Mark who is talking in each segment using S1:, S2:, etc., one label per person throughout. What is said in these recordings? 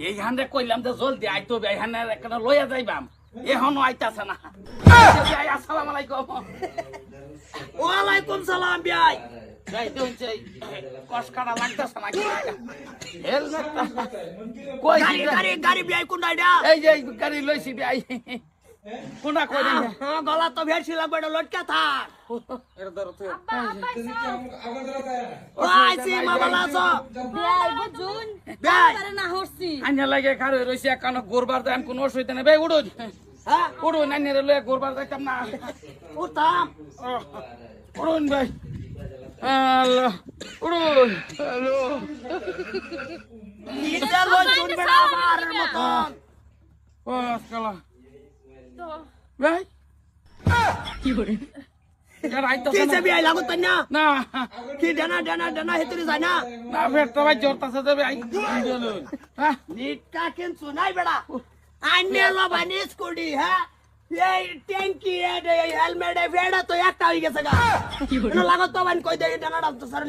S1: এইখানে কইলাম যে জলদি আইতো এইখানে একটা লইয়া যাইবাম এখনো আইতাছে না আসসালামু আলাইকুম
S2: ওয়ালাইকুম সালাম বিয়াই
S1: যাই দিনছে কসকাটা লাগতাছে না হেলমেট কই
S2: গাড়ি বিয়াই কোন ডাইডা
S1: এই যে গাড়ি লইছি ভাই কোনা কই রে
S2: গলা তো ভেড়ছিল বড় লটকা থাক
S1: এর ধরো তো
S2: আইছি মামালা আছো
S3: বিয়াই বুঝুন
S2: বিয়াই
S3: পারে না হরছি
S1: আইনা লাগে খারে রইছে কানো গোরবার দেন কোন অসুবিধা নেই ভাই উড়ুন
S2: হ্যাঁ
S1: উড়ুন আইনে লয়ে গোরবার যাইতাম না
S2: উঠাম
S1: উড়ুন ভাই হ্যালো উড়ুন হ্যালো
S2: নিচে লই চুন বেড়া মারের মতন
S1: ও কালা
S3: তো
S1: ভাই কি করে এর আইতাছে
S2: কিসে বিয়াই লাগুত না
S1: না
S2: কি ডানা হেতরি যায় না
S1: না ফের তো ভাই জোরতাছে দেবে আই বলুন হ্যাঁ
S2: নিটকা কিনছু নাই বেড়া আইনে লো বানি স্কুটি হ্যাঁ এই ট্যাঙ্কি এই হেলমেট এ ভেড়া তো একটা হই গেছে গা কি হলো লাগত তো বানি কই দেই ডানাটা তো সর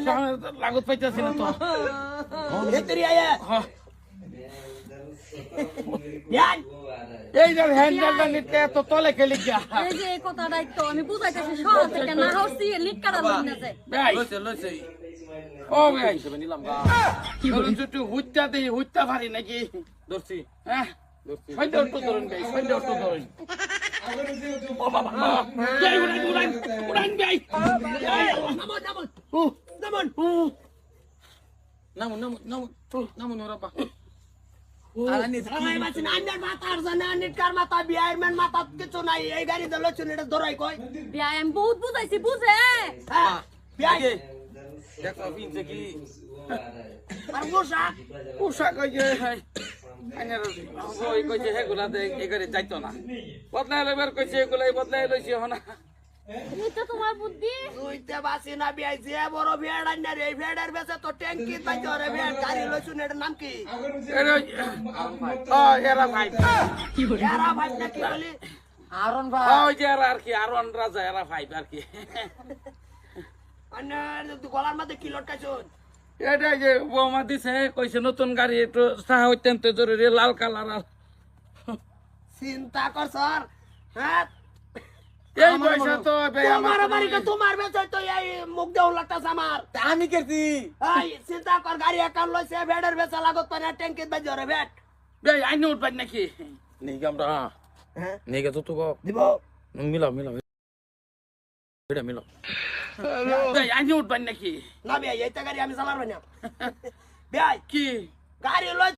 S1: লাগত পাইতাছি না তো
S2: হেতরি আয়া
S1: হ্যাঁ
S2: বিয়াই
S1: এই যে হ্যান্ডেলটা নিতে তো তলে খেলি গিয়া
S3: এই যে এই কথাটাই তো আমি বুঝাইতেছি শহর থেকে না হরছি লিক কাটা লই না যায়
S1: ভাই লইছে ও ভাই হিসেবে নিলাম গা কি বলুন একটু হুইত্যা পারি নাকি ধরছি হ্যাঁ সন্ধ্যা একটু ধরুন ভাই সন্ধ্যা একটু ধরুন ও বাবা যাই উড়ান ভাই নামুন নামুন ওরা বা
S2: নিটকার মাথা বিয়ার মেন মাথা কিছু নাই এই গাড়ি দল চুন এটা ধরাই কই
S3: বিয়াই আমি বহুত বুঝাইছি বুঝে
S2: হ্যাঁ বিয়াই
S1: দেখো বিনছে কি
S2: আর পোশাক
S1: পোশাক কই যে আইনার ওই কইছে হেগুলা দে এগারে যাইতো না বদলাই লইবার কইছে এগুলাই বদলাই লইছি হনা
S3: এটা তোমার বুদ্ধি
S2: তুইতে বাসি না বিয়াই যে বড় ভেড় আইনার এই ভেড়ের বেছে তো ট্যাঙ্কি পাইতে রে ভেড় গাড়ি লইছুন এটার নাম কি
S1: এরা ভাই
S2: কি বলি এরা ভাই না কি বলি
S1: আরন ভাই ওই যে এরা আর কি আরন রাজা এরা ভাই আর কি
S2: আইনার তুই গলার মধ্যে কি লটকাছুন
S1: এটা যে বৌমা দিছে কইছে নতুন গাড়ি একটু সাহা অত্যন্ত জরুরি লাল কালার আর
S2: চিন্তা কর স্যার হ্যাঁ
S1: এই পয়সা তো
S2: তোমার বাড়িতে তোমার বেচে তো এই মুখ দেও লাগতাছ আমার
S1: আমি করছি
S2: এই চিন্তা কর গাড়ি একান লইছে ভেড়ের বেচা লাগত পারে ট্যাঙ্কি বাজে রে ভেট
S1: ভাই আইনে উঠবাই নাকি নেই আমরা
S2: হ্যাঁ
S1: নেই তো তো
S2: দিব
S1: মিলাও এটা মিলাও ভাই আইনে উঠবাই নাকি
S2: না ভাই এইটা গাড়ি আমি চালার না ভাই
S1: কি
S2: গাড়ি লই